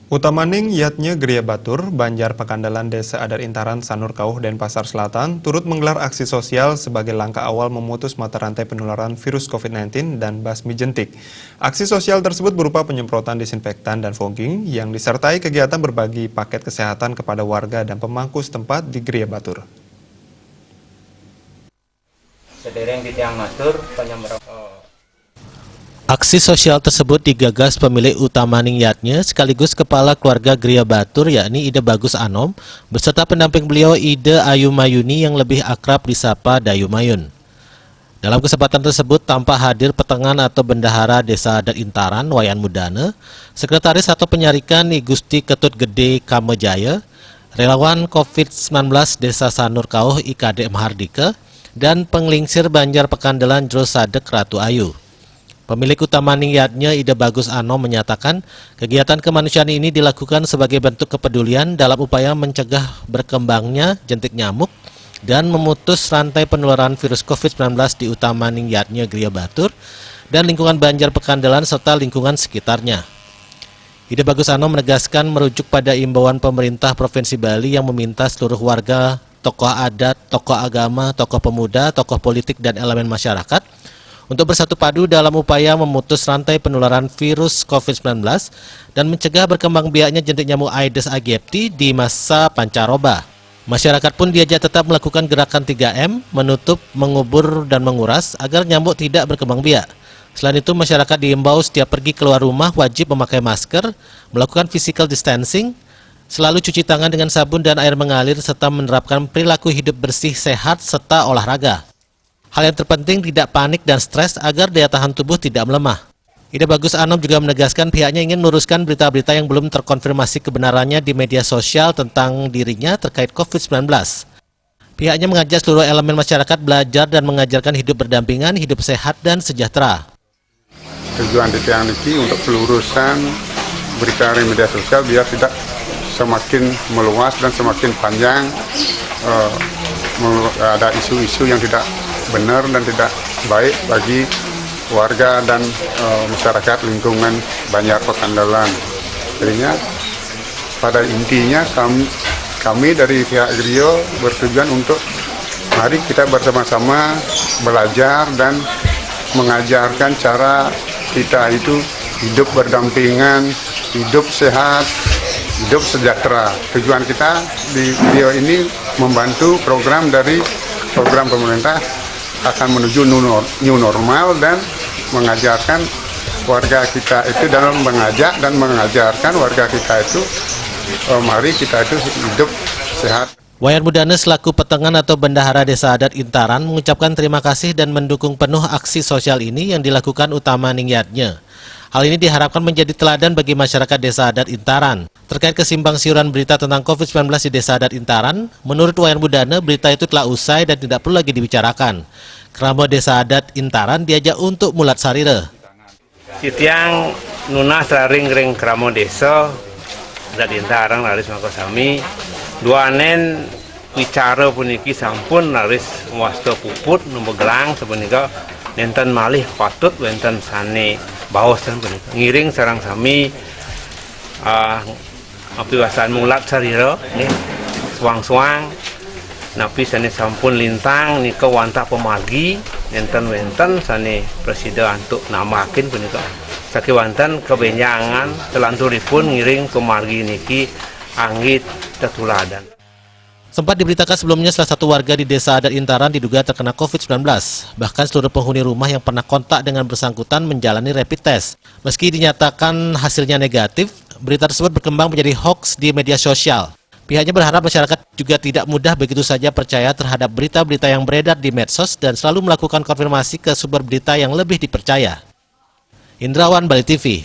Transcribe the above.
Utamaning Yatnya Gria Batur, Banjar Pakandalan Desa Adat Intaran, Sanur Kauh, Denpasar Selatan, turut menggelar aksi sosial sebagai langkah awal memutus mata rantai penularan virus COVID-19 dan basmi jentik. Aksi sosial tersebut berupa penyemprotan disinfektan dan fogging yang disertai kegiatan berbagi paket kesehatan kepada warga dan pemangku setempat di Gria Batur. Sedereng di tiang matur penyemprotan. Aksi sosial tersebut digagas pemilik Utamaning Yatnya sekaligus Kepala Keluarga Gria Batur yakni Ida Bagus Anom beserta pendamping beliau Ida Ayu Mayuni yang lebih akrab disapa Dayu Mayun. Dalam kesempatan tersebut tampak hadir petengan atau bendahara Desa Adat Intaran Wayan Mudana, Sekretaris atau Penyarikan I Gusti Ketut Gede Kamejaya, relawan COVID-19 Desa Sanur Kauh IKD Mahardika, dan penglingsir Banjar Pakandalan Jero Sadek Ratu Ayu. Pemilik Utamaning Yatnya Ida Bagus Anom menyatakan kegiatan kemanusiaan ini dilakukan sebagai bentuk kepedulian dalam upaya mencegah berkembangnya jentik nyamuk dan memutus rantai penularan virus COVID-19 di Utamaning Yatnya Gria Batur dan lingkungan Banjar Pakandalan serta lingkungan sekitarnya. Ida Bagus Anom menegaskan merujuk pada imbauan pemerintah Provinsi Bali yang meminta seluruh warga, tokoh adat, tokoh agama, tokoh pemuda, tokoh politik dan elemen masyarakat untuk bersatu padu dalam upaya memutus rantai penularan virus COVID-19 dan mencegah berkembang biaknya jentik nyamuk Aedes aegypti di masa pancaroba. Masyarakat pun diajak tetap melakukan gerakan 3M, menutup, mengubur, dan menguras agar nyamuk tidak berkembang biak. Selain itu, masyarakat diimbau setiap pergi keluar rumah wajib memakai masker, melakukan physical distancing, selalu cuci tangan dengan sabun dan air mengalir, serta menerapkan perilaku hidup bersih, sehat, serta olahraga. Hal yang terpenting tidak panik dan stres agar daya tahan tubuh tidak melemah. Ida Bagus Anom juga menegaskan pihaknya ingin meluruskan berita-berita yang belum terkonfirmasi kebenarannya di media sosial tentang dirinya terkait COVID-19. Pihaknya mengajak seluruh elemen masyarakat belajar dan mengajarkan hidup berdampingan, hidup sehat dan sejahtera. Tujuan di tiang niki untuk pelurusan berita di media sosial biar tidak semakin meluas dan semakin panjang, ada isu-isu yang tidak benar dan tidak baik bagi warga dan masyarakat lingkungan Banjar Pakandalan. Jadinya pada intinya kami dari pihak Grio bertujuan untuk mari kita bersama-sama belajar dan mengajarkan cara kita itu hidup berdampingan, hidup sehat, hidup sejahtera. Tujuan kita di Grio ini membantu program pemerintah akan menuju new normal dan mengajarkan warga kita itu dalam mengajak dan mengajarkan warga kita itu mari kita itu hidup sehat. Wayan Mudana selaku petengan atau bendahara Desa Adat Intaran mengucapkan terima kasih dan mendukung penuh aksi sosial ini yang dilakukan Utamaning Yatnya. Hal ini diharapkan menjadi teladan bagi masyarakat Desa Adat Intaran. Terkait kesimpang siuran berita tentang COVID-19 di Desa Adat Intaran, menurut Wayan Mudana berita itu telah usai dan tidak perlu lagi dibicarakan. Kerama Desa Adat Intaran diajak untuk mulat sarira. Sitiang nuna sering ring keramo desa Adat Intaran laris makosami dua anen wicara puniki sampun laris wasta puput nomor gelang sebenika nenten malih patut wenten sane baos dan punika ngiring sarang sami api wasan mulat sarira nih suang-suang napi sane sampun lintang nika wanta pemargi nenten sane presiden untuk namakin punika sakiwanten kebenjangan telanturipun ngiring pemargi niki anggit tetuladan. Sempat diberitakan sebelumnya salah satu warga di Desa Adat Intaran diduga terkena COVID-19. Bahkan seluruh penghuni rumah yang pernah kontak dengan bersangkutan menjalani rapid test. Meski dinyatakan hasilnya negatif, berita tersebut berkembang menjadi hoax di media sosial. Pihaknya berharap masyarakat juga tidak mudah begitu saja percaya terhadap berita-berita yang beredar di medsos dan selalu melakukan konfirmasi ke sumber berita yang lebih dipercaya. Indrawan, Bali TV.